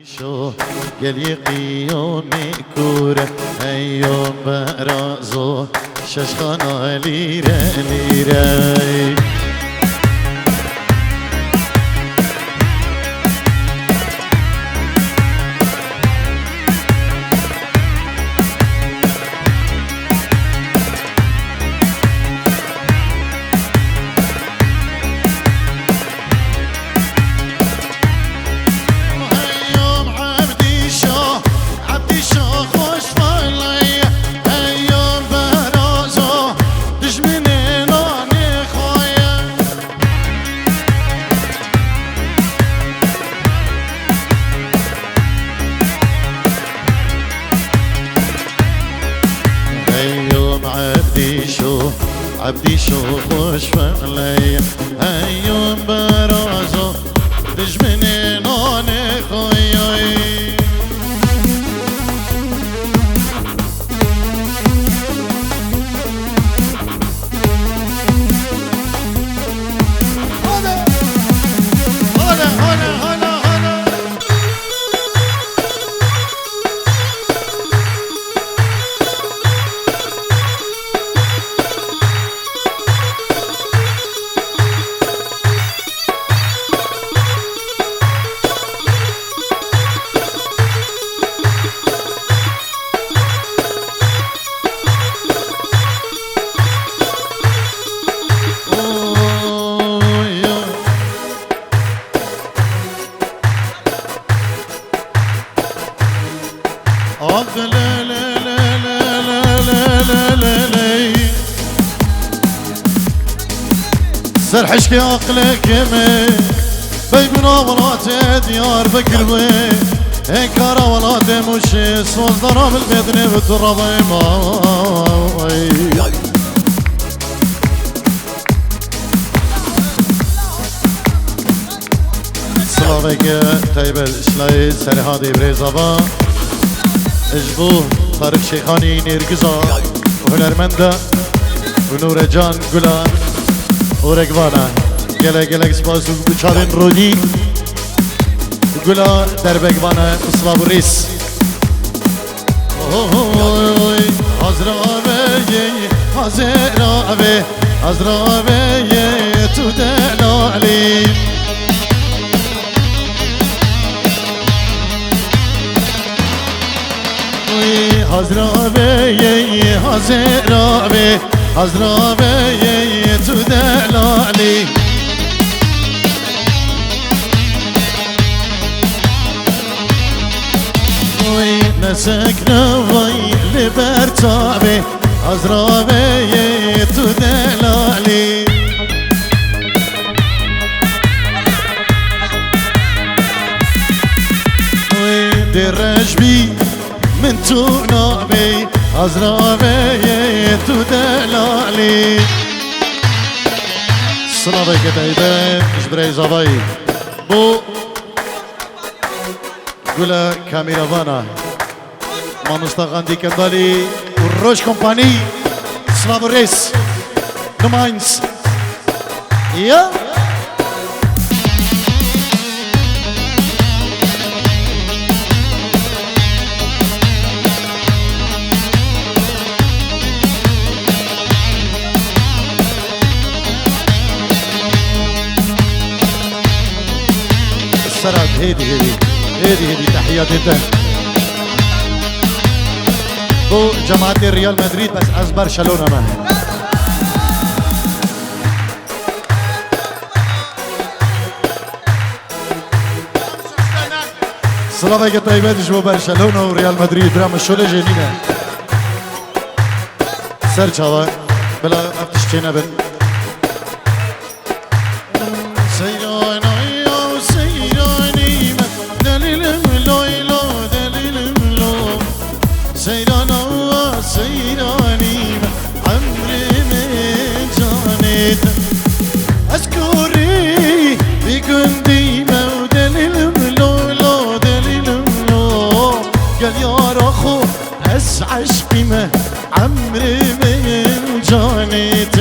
شو قال يقيوني كورة أيوم برازو ششخانا ليرة ليرة عبدي شو خوش فعلي أيوم برازو دجمني نوني خوياي سر حشكي عقلك يمي بيقنا ولات ديار بكر بي هكارا ولات مشي صوز ضرب البيضني بتربي ماي سلامك طيب الاشلاي سري هادي بريزابا اجبوه طارق شيخاني نيرقزا وهنرمندا ونور جان قلا ورقبانا گله سپاس و بچارین رودی گلا در بگبانا اسلام ریس حضرابه تو دلالی حضرابه تو دلالی وی نسکنا وی لبرتابه حضرابه تو دلالی وی درش بی من تو نابي أزرابي تو دلالي صنابي كتايبان جبري زباي بو قولا كاميرا فانا ما نستغاندي كندالي والروش كومباني سلام الرئيس نماينز يا سرد هيدي تحياتي ده بو جماعة ريال مدريد بس از برشلونة ما سلامك طيبات جوا برشلونة وريال مدريد رام الشولة جنينة سر چاوا بلا افتشتينا بن سيراني عمري من جانيت أذكري بيكون ديما ودليل ملو دليل ملو قال يا رخو هس عشقي ما عمري من جانيت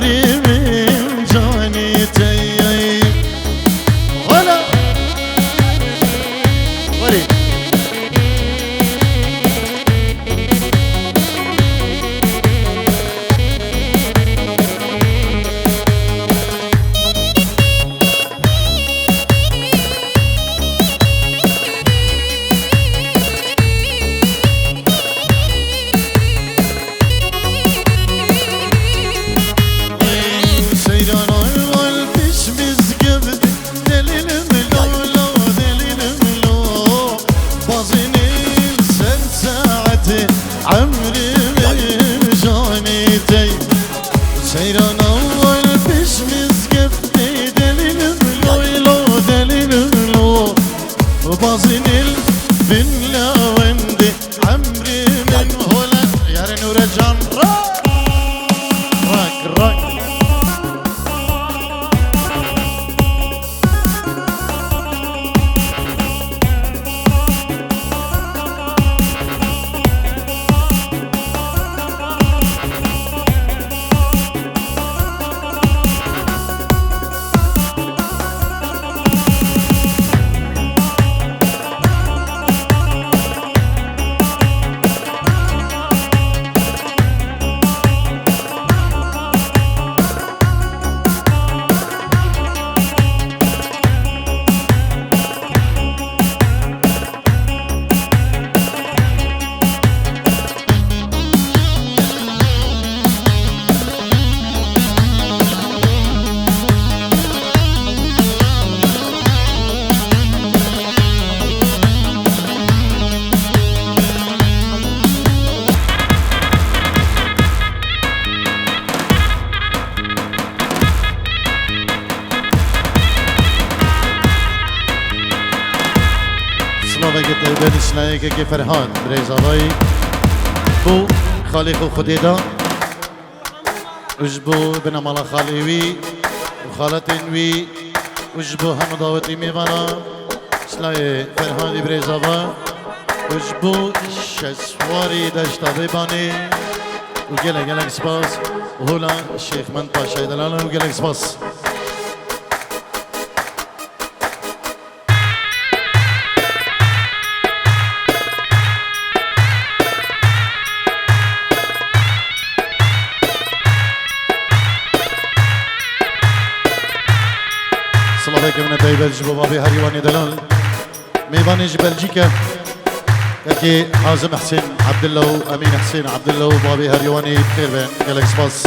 عمري من جانيتي ولا وري عمري من جانيتي سيران اول بش مزقفتي دليل ملو دليل ملو وبازن البن لا وندي عمري من هلا يا نور جان راك راك شنایه که فرهان بریزاوی بو خالق و خدیدا وجبو بنمالا خالیوی و خالتینوی وجبو هم دعوتی میوانا شنایه فرهان بریزاوا وجبو شسواری داشتا بیبانی و گلک سپاس و هولا شیخ من پاشای دلالا و گلک سپاس صلاة من طيبة جبو بابي هريواني دلال ميواني بلجيكا يكي حازم حسين عبد الله وامين حسين عبد الله وبابي هريواني بخير بين قالك سباس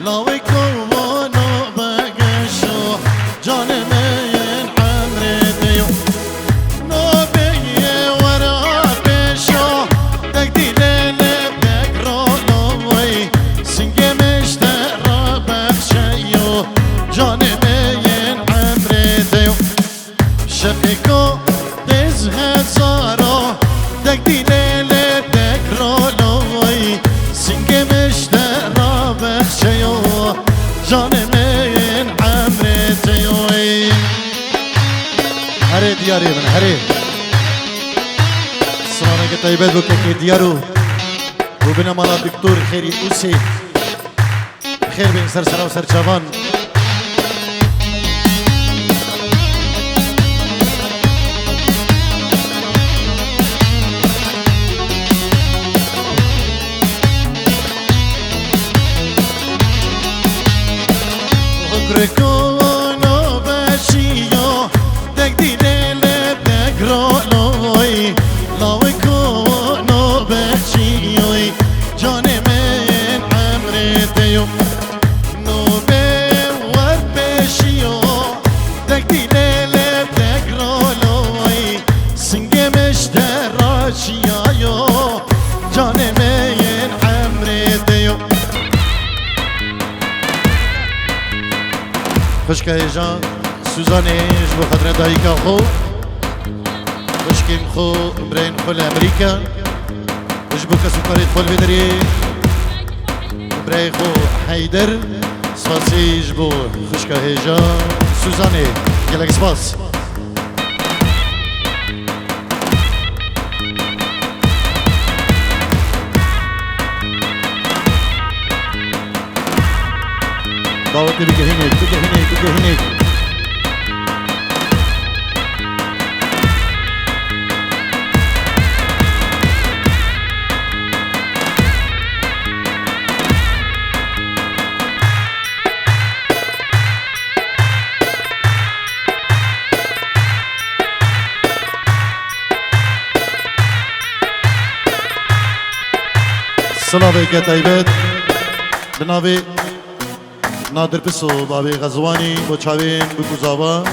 لاوی کوانو بگشو جان من عمر دیو نبی ورا بشو دک دیل دک رولوی سنگ مشتر بخشیو جان من عمر دیو شبکو دز هزارو دک دیل دک رولوی سنگ مشتر بخشیو جان من عمر دیوی هره دیاری من هره سلامه طیبت بکنی دیارو و بنا مالا دکتور خیری اوسی خیر بین سر سرا و سر چوان رکوانو بشیو دک دیل دک رولوی لاوی کوانو بشیوی جان من عمر دیو نوبه ور بشیو دک دیل دک رولوی سنگ مشتر راشیایو جان من عمر دیو خشکه جان سوزانیش با خطر دایکا خو خشکیم خو برین خو لامریکا وش بو کسو کارید خو البدری برای خو حیدر سپاسیش بو خشکه جان سوزانی گلک سپاس دعوتي بك هناك بك هناك بك هناك صلاة بك طيبات بنابي نادر بسو بابی غزوانی با چاوین بگوزاوا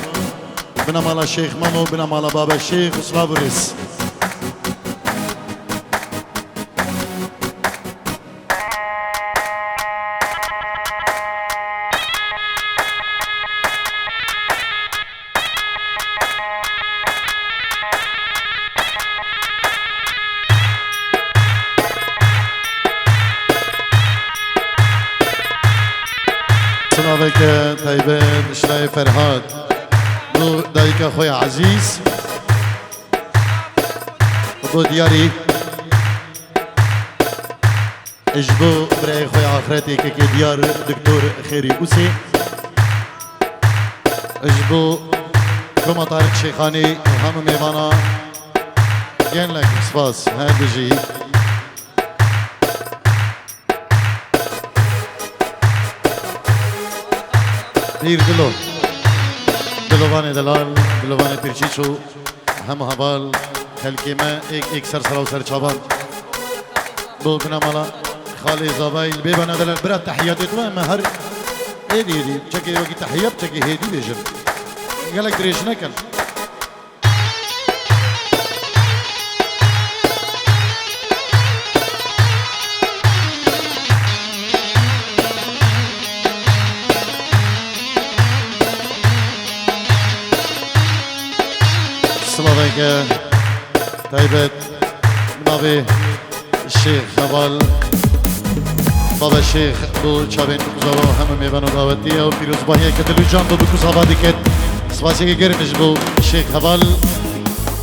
بنا مالا شیخ مامو بنا مالا بابا شیخ اسلام ریس سلامك طيبان شلاي فرهاد بو دايك اخويا عزيز بو دياري اجبو براي اخويا اخرتي كي ديار دكتور خيري اوسي اجبو كما طارق شيخاني وهم ميوانا جين لك سباس هاد بجي دير دلو دلواني دلال دلواني پرچیچو هم حوال خلقی ما ایک سر سرا و سر چابان بو بنا مالا خالي زابايل بيبانا دلال برات تحياتي تو ما هر ايدي چكي وقي تحيات چكي هيدي بيجن قالك دريش نكن سلامك طيبت بنابي الشيخ خبال بابا الشيخ بو چاوين بكوزاوا هم ميوانو دعوتيه و پیروز باهيه كدلو جان بو بكوزاوا ديكت سپاسي که گرمش بو الشيخ خبال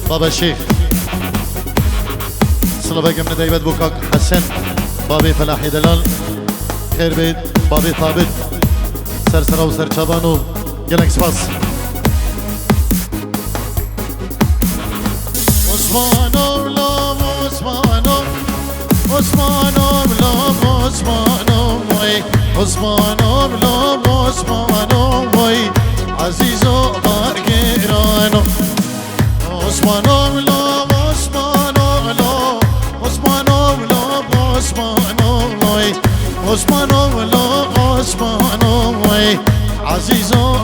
بابا الشيخ سلامك من طيبت بو كاك حسن بابي فلاحي دلال خير بيت بابي ثابت سر سرا و سر چابانو گلک سپاس Osmanov love Osmanov Osmanov love Osmanov vay Osmanov love Osmanov vay Azizo Margerano Osmanov love Osmanov love Osmanov love Osmanov vay Osmanov love اسمانوي عزيزو